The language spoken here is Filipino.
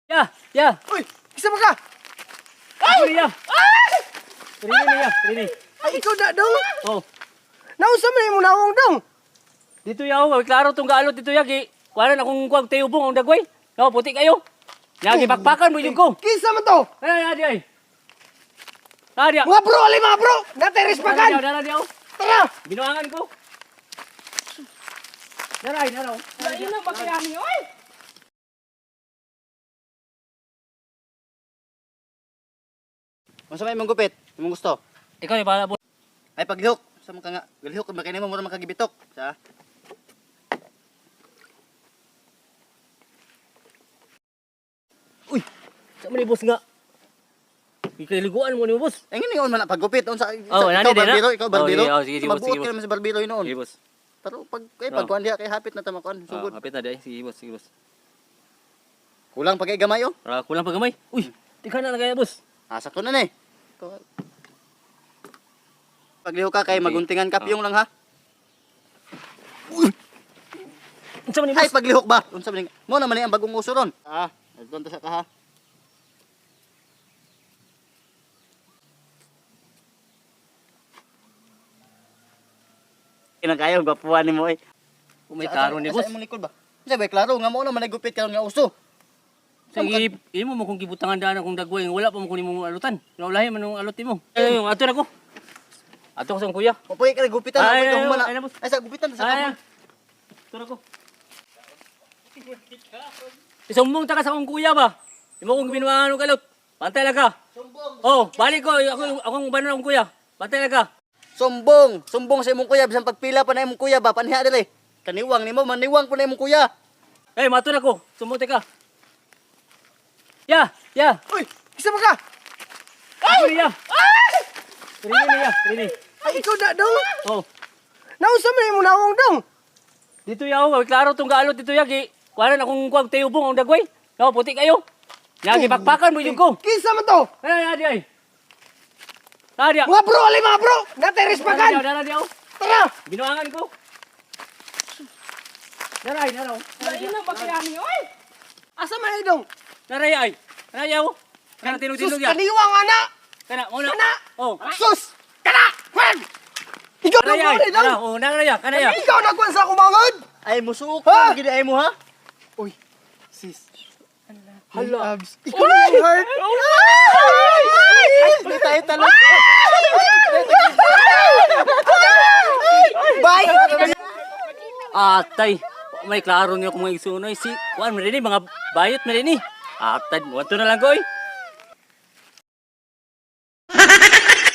Ya. Uy, isa ba ka? Ako niya. Rini niya, Rini. Ay, ikaw na dong. Oh. Nausa man mo nawong dong. Dito yaw, klaro tong gaalot dito yagi. Kuanan akong kuwag tayubong ang dagway. No, puti kayo. Yagi pakpakan mo yung ko. Kisa man to. Ay, ay. Nadia. Mga bro, alay mga bro. Nateres pa kan. Nadia. Tara. Binuangan ko. Naray, naraw. Ayun na, bakirami, oy! Masa may mong gupit? Imong gusto? Ikaw yung bahala po. Ay paglihok. Sa mga nga galihok ba kini mo mura makagibitok. Sa. Uy, sa man boss nga. Ikaliguan mo ni boss. Ay ngini on man paggupit unsa Oh, nani ikaw din, barbero, ha? ikaw barbero. Oh, sige, boss, Magbuot sige, ka naman sa barbero noon. Sige boss. Pero pag Oh. pagkuan diha kay hapit na ta makuan Oh, sugod. kapit na di. Sige boss, sige boss. Kulang pa kay gamay oh. Kulang pa gamay. Uy, tika na kaya boss. Sakto na ni. Paglihok ka kay Okay. maguntingan kapyong lang ha. Unsa man ni Ay boss? paglihok ba? Unsa man mo naman ni ang bagong uso ron. Adto ta sa ka ha. Kinakayo gwapuan ni mo eh. May klaro ni boss. Sa imong likod ba? Sa bay klaro nga mo na managupit ka nga uso. Sige, imo mo kung gibutangan daan akong dagway, wala pa mo kunin mong alutan. Naulahi man ang alot nimo. Ay, ato na ko. Ato ko sa kuya. Mapuy ka gupitan, Ay, mapuy ka ay, humana. ay, boss. Ay sa gupitan sa Ay, kapon. ato na ko. Isumbong ta ka sa akong kuya ba? Imo kong binuangan og alot. Pantay lang ka. Sumbong. Oh, balik ko akong banon akong kuya. Pantay lang ka. Sumbong, sumbong sa imong kuya bisan pagpila pa na imong kuya ba panhiya dili. Kaniwang nimo, maniwang pa na imong kuya. Eh, mato na ko. Sumuti ka. Ya. Uy, isa ba ka? Ako niya. Rini. Ay, ikaw na dong. Oh. Nausa man mo nawong dong. Dito yaw, klaro tong gaalot dito yagi. Kuanan akong kuwag tayubong ang dagway. No, puti kayo. Yagi pakpakan mo yung ko. Kisa man to. Ay. Nadia. Mga bro, alay mga bro. Nateres pa kan. Nadia. Tara. Binuangan ko. Naray, naraw. Ayun na, bakirami, oy! Asa man ay dong? Naray ay. Nayaw. Kana Sus, tinug-tinug ya. kaniwang ana. Kana, una. Kana. Oh. Sus. Kana. Juan. Ikaw na Naray mo ay. ni dong. Kana, oh, naraya, kana ya. Ikaw na kwan sa kumangod. Ay musuok Ha? gid ay mo ha. Uy, sis. Hala. Abs. Ikaw na yung heart. Ay tayo talo. Bye. Atay. May klaro niyo kung mga isunoy. Si, kuan mo rin mga bayot mo rin. Atay, mo na lang ko eh.